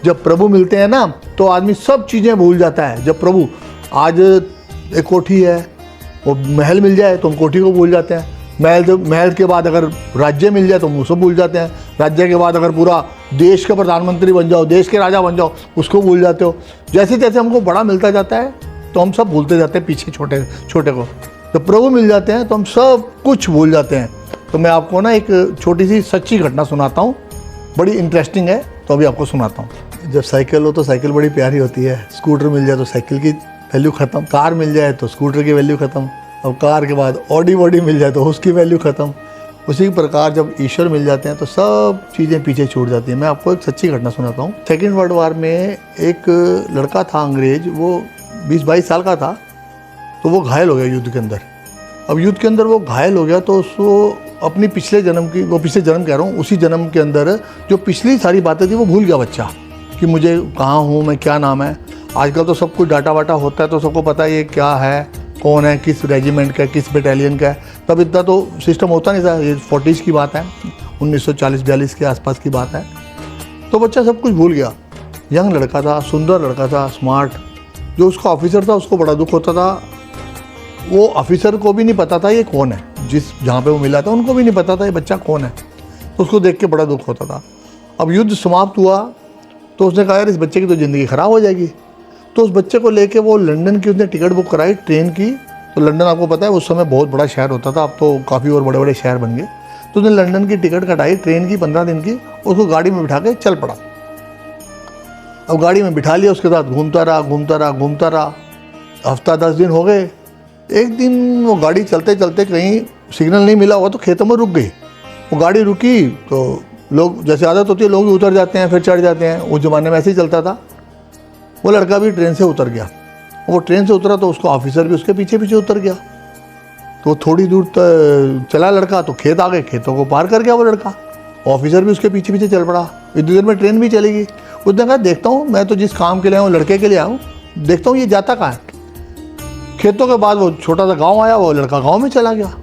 जब प्रभु मिलते हैं ना तो आदमी सब चीज़ें भूल जाता है। जब प्रभु, आज एक कोठी है, वो महल मिल जाए तो हम कोठी को भूल जाते हैं। महल के बाद अगर राज्य मिल जाए तो हम उसको भूल जाते हैं। राज्य के बाद अगर पूरा देश का प्रधानमंत्री बन जाओ, देश के राजा बन जाओ, उसको भूल जाते हो। जैसे जैसे हमको बड़ा मिलता जाता है तो हम सब भूलते जाते हैं पीछे छोटे छोटे को। जब प्रभु मिल जाते हैं तो हम सब कुछ भूल जाते हैं। तो मैं आपको ना एक छोटी सी सच्ची घटना सुनाता हूँ, बड़ी इंटरेस्टिंग है, तो अभी आपको सुनाता हूँ। जब साइकिल हो तो साइकिल बड़ी प्यारी होती है। स्कूटर मिल जाए तो साइकिल की वैल्यू ख़त्म, कार मिल जाए तो स्कूटर की वैल्यू ख़त्म, अब कार के बाद ऑडी बॉडी मिल जाए तो उसकी वैल्यू ख़त्म। उसी प्रकार जब ईश्वर मिल जाते हैं तो सब चीज़ें पीछे छूट जाती हैं। मैं आपको एक सच्ची घटना सुनाता हूँ। सेकेंड वर्ल्ड वार में एक लड़का था अंग्रेज, वो 20-22 साल का था, तो वो घायल हो गया युद्ध के अंदर। अब युद्ध के अंदर वो घायल हो गया तो उसको अपनी पिछले जन्म की, वो पिछले जन्म कह रहा हूँ, उसी जन्म के अंदर जो पिछली सारी बातें थी वो भूल गया बच्चा, कि मुझे कहाँ हूँ, मैं क्या नाम है। आजकल तो सब कुछ डाटा वाटा होता है तो सबको पता है ये क्या है, कौन है, किस रेजिमेंट का है, किस बटालियन का है। तब इतना तो सिस्टम होता नहीं था, ये 40s की बात है, 1940-42 के आसपास की बात है। तो बच्चा सब कुछ भूल गया। यंग लड़का था, सुंदर लड़का था, स्मार्ट। जो उसका ऑफिसर था उसको बड़ा दुख होता था। वो ऑफिसर को भी नहीं पता था ये कौन है, जहाँ पे वो मिला था उनको भी नहीं पता था ये बच्चा कौन है। तो उसको देख के बड़ा दुख होता था। अब युद्ध समाप्त हुआ तो उसने कहा यार इस बच्चे की तो ज़िंदगी ख़राब हो जाएगी। तो उस बच्चे को लेके वो लंदन की उसने टिकट बुक कराई, ट्रेन की। तो लंदन आपको पता है उस समय बहुत बड़ा शहर होता था, अब तो काफ़ी और बड़े बड़े शहर बन गए। तो उसने लंदन की टिकट कटाई ट्रेन की 15 दिन की, उसको गाड़ी में बिठा के चल पड़ा। अब गाड़ी में बिठा लिया, उसके साथ घूमता रहा। हफ्ता 10 दिन हो गए। एक दिन वो गाड़ी चलते चलते कहीं सिग्नल नहीं मिला होगा तो खेतों में रुक गई। वो गाड़ी रुकी तो लोग, जैसे आदत होती है, लोग भी उतर जाते हैं फिर चढ़ जाते हैं, उस ज़माने में ऐसे ही चलता था। वो लड़का भी ट्रेन से उतर गया। वो ट्रेन से उतरा तो उसको ऑफिसर भी उसके पीछे पीछे उतर गया। तो थोड़ी दूर चला लड़का तो खेत आ गए, खेतों को पार कर गया वो लड़का। ऑफिसर भी उसके पीछे पीछे चल पड़ा। इतनी देर में ट्रेन भी चली गई। उसने कहा देखता हूँ, मैं तो जिस काम के लिए आया हूँ, लड़के के लिए आया हूँ, देखता हूँ ये जाता कहाँ है। खेतों के बाद वो छोटा सा गाँव आया, वो लड़का गाँव में चला गया।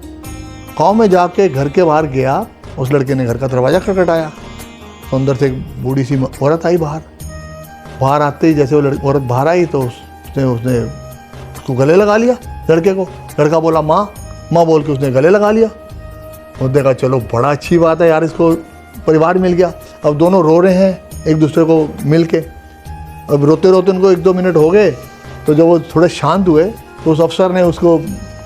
गाँव में जाके घर के बाहर गया, उस लड़के ने घर का दरवाज़ा खटखटाया तो अंदर से एक बूढ़ी सी औरत आई बाहर आते ही जैसे वो औरत बाहर आई तो उसने उसको गले लगा लिया लड़के को। लड़का बोला माँ बोल के उसने गले लगा लिया। उसने देखा चलो बड़ा अच्छी बात है यार, इसको परिवार मिल गया। अब दोनों रो रहे हैं एक दूसरे को मिल के। अब रोते रोते उनको 1-2 मिनट हो गए। तो जब वो थोड़े शांत हुए तो उस अफसर ने उसको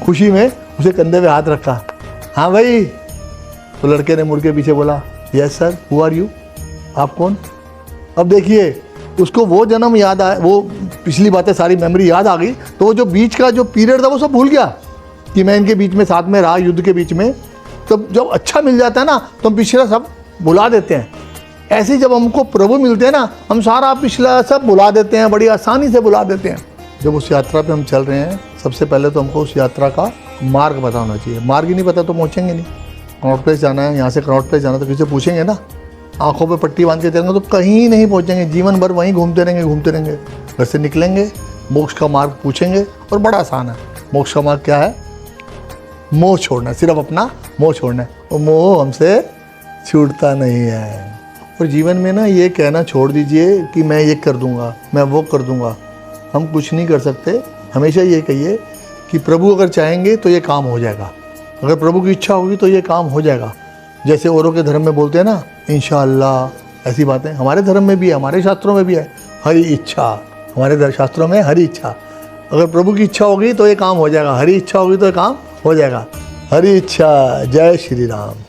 खुशी में उसे कंधे पे हाथ रखा। हाँ भाई। तो लड़के ने मुड़ के पीछे बोला yes sir, who are you, आप कौन। अब देखिए उसको वो जन्म याद आया, वो पिछली बातें सारी मेमोरी याद आ गई। तो वो जो बीच का जो पीरियड था वो सब भूल गया कि मैं इनके बीच में साथ में रहा युद्ध के बीच में। तो जब अच्छा मिल जाता है ना तो हम पिछला सब भुला देते हैं। ऐसे जब हमको प्रभु मिलते हैं ना, हम सारा पिछला सब भुला देते हैं, बड़ी आसानी से भुला देते हैं। जब उस यात्रा पे हम चल रहे हैं, सबसे पहले तो हमको उस यात्रा का मार्ग पता होना चाहिए। मार्ग ही नहीं पता तो पहुँचेंगे नहीं। कनॉट प्लेस जाना है, यहाँ से कनॉट प्लेस जाना तो किसी से पूछेंगे ना, आंखों पे पट्टी बांध के चलेंगे तो कहीं नहीं पहुँचेंगे। जीवन भर वहीं घूमते रहेंगे। घर से निकलेंगे, मोक्ष का मार्ग पूछेंगे और बड़ा आसान है। मोक्ष का मार्ग क्या है? मोह छोड़ना, सिर्फ अपना मोह छोड़ना है। और मोह हमसे छूटता नहीं है। और जीवन में ना ये कहना छोड़ दीजिए कि मैं ये कर दूंगा, मैं वो कर दूंगा। हम कुछ नहीं कर सकते। हमेशा ये कहिए कि प्रभु अगर चाहेंगे तो ये काम हो जाएगा, अगर प्रभु की इच्छा होगी तो ये काम हो जाएगा। जैसे औरों के धर्म में बोलते हैं ना इंशाअल्लाह, ऐसी बातें हमारे धर्म में भी है, हमारे शास्त्रों में भी है। हरी इच्छा, हमारे शास्त्रों में हरी इच्छा, अगर प्रभु की इच्छा होगी तो ये काम हो जाएगा। हरी इच्छा होगी तो ये काम हो जाएगा। हरी इच्छा। जय श्री राम।